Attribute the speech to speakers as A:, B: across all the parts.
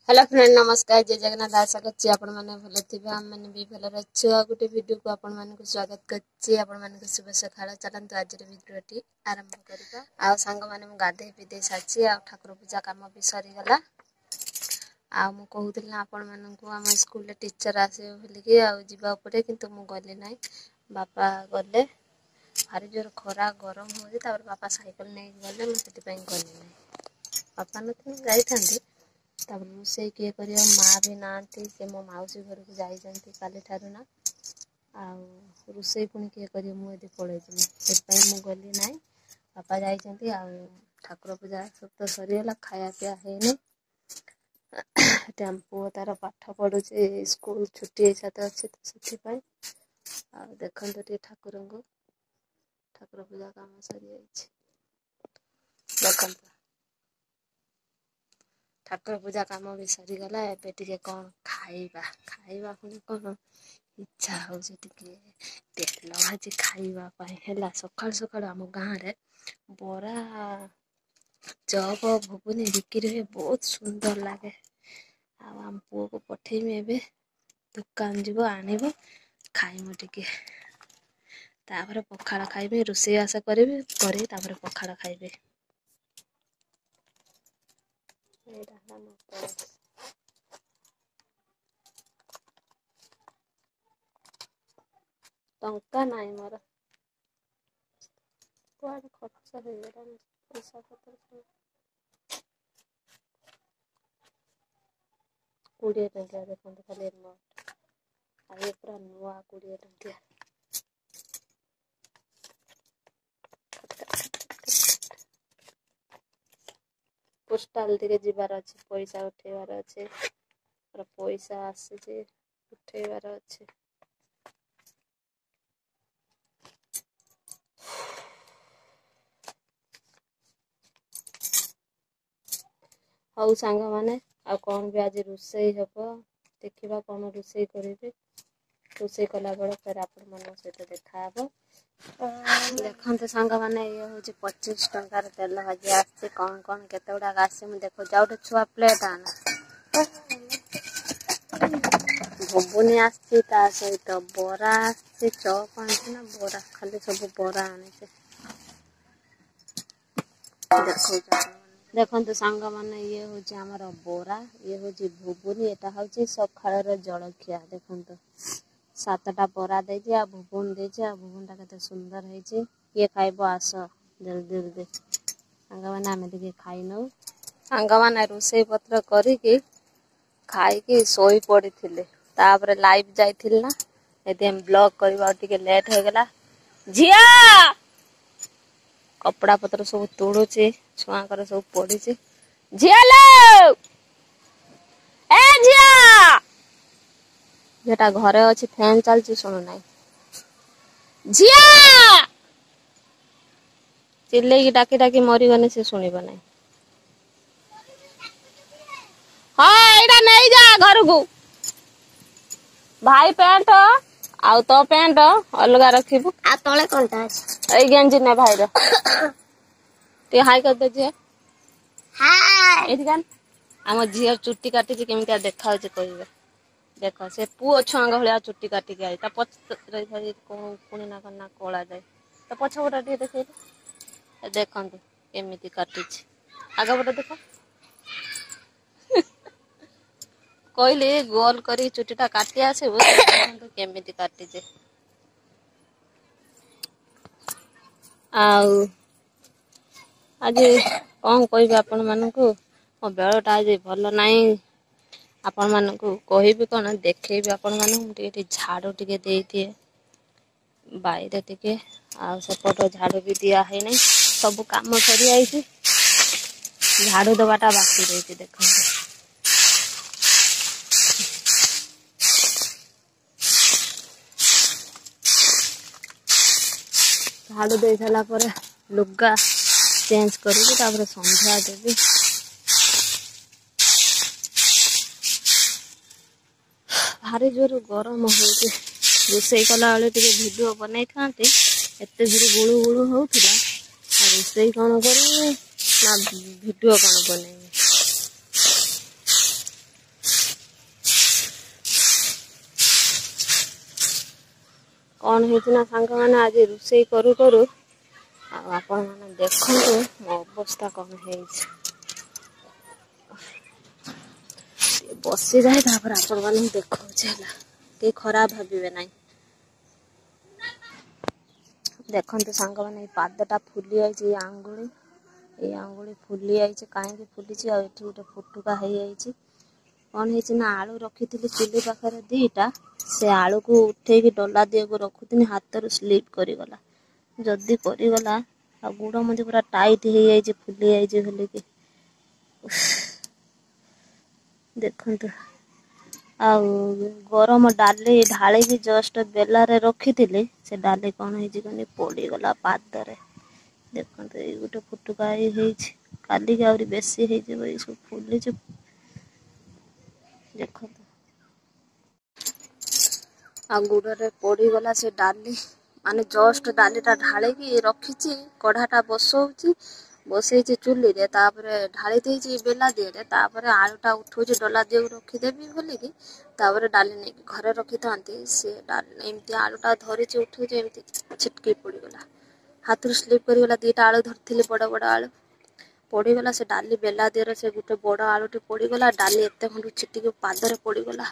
A: Hello friend नमस्कार जय जगन्नाथ आशा करछि आपण माने भलो थिबे हम माने भी भलो रहछु आ गुटे वीडियो को आपण माने को स्वागत करछि आपण माने को शुभ सकाळ चलंतु आज रे वीडियोटी आरंभ करबा आ संग माने मु गाधे पिदे साछि आ ठाकुर पूजा काम भी सरी गला आ मु कहूतिल आपण माने को हम स्कूल रे टीचर आसे बोली के आ जिबा ऊपर किंतु मु गले नै बापा गले भारी जोर खरा गरम हो जे तापर बापा साइकिल नै गले मु सेति पई गले नै बापा न जाई थांदे तब रोसे किए करियो माँ भी नांती से मो माउसी घर को जाई जंती काले ठारू ना आ रोसे पुणी किए करियो मु एदे पळे जिमी से पई मु गली नाई पापा जाई जंती आ ठाकुर पूजा सब तो सरी गला खाया पिया हेने टेम्पो तार पाठ पढु छे स्कूल छुट्टी हे साथ अछि तो सेति पई आ देखन तो ठाकुर पूजा काम सरी जाई छे देखन ठाकुर पूजा काम भी सरी गला एबे टिके कोन खाइबा पुणी कोन इच्छा हो जे टिके तेल भाजी खाइबा पाए हैला सकाळ सकाळ हम गां रे बोरा चप घुगुनी बिक्री हुए बहुत सुंदर लागे आ हम पुओ को पठेइमे एबे दुकान जीवो आनिबो खाइमु टिके तापर पखाळ खाइबे रोसे आशा करिबे करे तापर पखाळ खाइबे टंका नाई मोर कुआडे खर्च हो गला पैसा पत्र 20 टंका देखो खाली नोट आ पूरा नुआ 20 टंका पोस्टाल टिके जिबार अछि पैसा उठेबार अछि और पैसा आसे जे उठेबार अछि हौ सांग माने आ कोन भी आज रोसे हबो देखिबा कोन रोसे करिबे रोसे कला बेला फिर आपण मन सहित देखा हबो देखन तो सांग माने ये हो 25 टंका रे तेल भाजी आसे कोन कोन केतेडा आसे मु देखो जाउटे छुआ प्लेट आना घुगुनी आसी ता सहित बोरा आसी चप आनी ना बोरा खाली सब बोरा आनी से देखो देखन तो सांग माने ये हो हमर बोरा ये हो घुगुनी एटा हो सखाळ रे जळखिया देखन तो 7टा बोरा दे दिया भुबुन दे दिया भुबुनटा कते सुंदर है जे ये खाइबो आस जल्दी जल्दी सांग माने आमे टिके खाइ न सांग माने रोसे पत्र करी के खाई के सोई पड़ी थिले तापर लाइव जाइथिल ना एते हम ब्लॉग करबा टिके लेट हो गला झिया कपड़ा पत्र सब तोड़ो छे छुआ कर सब पड़ी छे झिया लो ए झिया जेटा घरे अछि फैन चलछि सुनो नाही झिया चिल्ले की डाकी डाकी मरी गने से सुनिबो नाही हां एडा नहीं जा घर को भाई पैंट आउ तो पैंट अलगा रखिबु आ तळे कोनटा अछि ए गेंजी ने भाई रो ते हाय कर दे जे हाय एथि गान हम झिया चुट्टी काटी जे केमिता देखा हो जे कहिबे देखो से पुओ छुआंग भलिया चुट्टी काटी के आई ता पछ रही थाई कोनी ना करना कोला जाय ता पछ गोटा दे देखे देखन केमिति काटी छी आगा बटा देखो कहले गोल करी चुट्टीटा काटी आसे तो केमिति काटी जे आउ आज कौन कहबे आपण मानकू मो बेलटा आज भल नाही आपण मानकू कहबे कोन देखैबे आपण मानकू टिके झाड़ू टिके दे दिए बाइरे टिके आ सपट झाड़ू भी दिया है नहीं सब काम सरी आइछि झाड़ू दबाटा बाकी रही देखो झाड़ू दे सारा पर लुगा चेंज करी तापर संध्या देवी भारी जोर गरम हो रोसे कला बेले टिके वीडियो बनाई थांते एते जोर गुळु गुळु होउथिला रोसे कोन करी ना वीडियो कोन बने कौन है सांग मैंने आज रोषे करू करू आपण मैंने देखो मो अवस्था कौन है बसी जाए आपण मैंने देखा खराब भावे ना देखते सांग मैंने पादटा फुली आई आंगुली फुली आई कहीं फुली आई गोटे फुटुका हो जाए कौन है ना आलू रखी थी चुली पाखे दीटा से आलू को उठे डला दिए को रखुनी हाथ रू स्लीप करगला जदि करगला आ गुड़ मझे पूरा टाइट हो जाए फुली जाइए कि देखु आ गरम डाली ढाली जस्ट बेलारे रखी थी से डाली कौन है पड़गला पादरे देखो ये गोटे फुटुका काली आहरी बेसी हो सब फुली देखो आ गुड़े पड़गला से डाली माने जस्ट डालीटा ढाली रखी कढ़ाटा बसई चुली रे ढाली दे बेला दिए आलूटा उठू डला दिए रखीदेवी बोलिकी डाली नहीं घरे रखी था सी एमती आलूटा धरी उठू छिटकी पड़गला हाथ रू स्लीप करगला दीटा आलू धरती बड़ बड़ आलू पड़गला से डाली बेला दिए से गोटे बड़ आलूटे पड़गला डाली एत खंड छिटिक पादरे पड़गला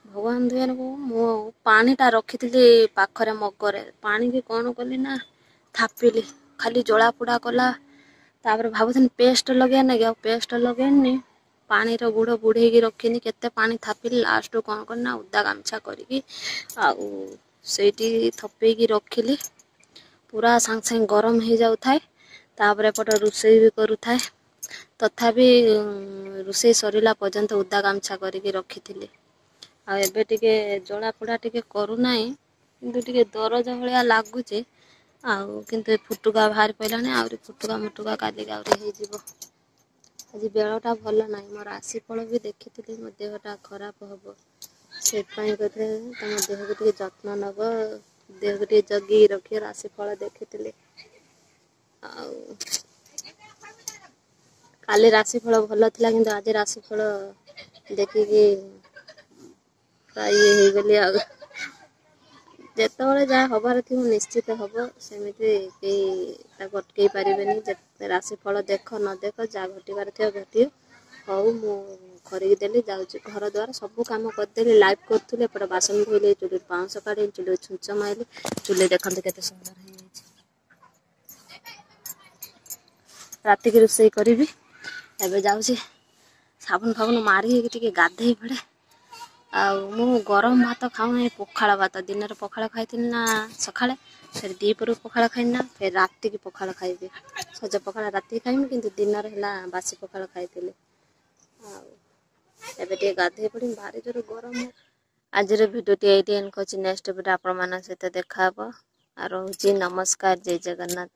A: भगवान दुआर को मो पानीटा रखी पाखरे मगरे पानी की कौन कली ना थापिली खाली जला पोड़ा कला भावुन पेस्ट लगे ना कि पेस्ट लगेनि पानी रो गुड़ बुड़े रखी केते पानी थापिली लास्ट कौन करना उदा गामछा करी थपेकी रखिली पूरा सांग सांग गरम हो जाऊ थाए एपटे रोषे भी करू थाए तथापि रोषे सरिला पर्यंत उदा गामछा करके रखी आबे टिके जला पोड़ा टिके करूना किंतु टिके दरज भाया लगुच किंतु फुटुका बाहर पड़ानी आहरी फुटुका मुटुका काली आज बेलटा भल ना मोर राशिफल भी देखी मो देहटा खराब हम से तुम देह को जत्न नब देह को जगी रखिए राशिफल देखी काली राशिफल भल था कि आज राशिफल देखिकी ये गली जिते जहाँ हबार थी निश्चित हम सेमती अटकई पारे राशिफल देख न देख जहाँ घटबार थी घटी हऊ मुझे जाऊँ घर द्वार सब कम करदेली लाइव करूँ एपटे बासन धोली चुली पाउंस काढ़ी चुली छुंच माइली चुली देखते केते सुंदर हो राति की रोषे करी एबे जाऊँ साबुन फाबुन मारी गाधे पड़े मु गरम भात खाऊना पखाड़ भात दिन में पखाड़ खाई ना सका फिर दीपर पखाड़ खाइना फिर राति की पखाड़ खाइबी सज पखाड़ राति खाइमी किंतु दिन में बासी पखाड़ खाई एबे गाधे पड़ी भारी जोर गरम आज भिडियो ये एंड कर नेक्स्ट भिडियो आपण मान सहित देखा आ रोची नमस्कार जय जगन्नाथ।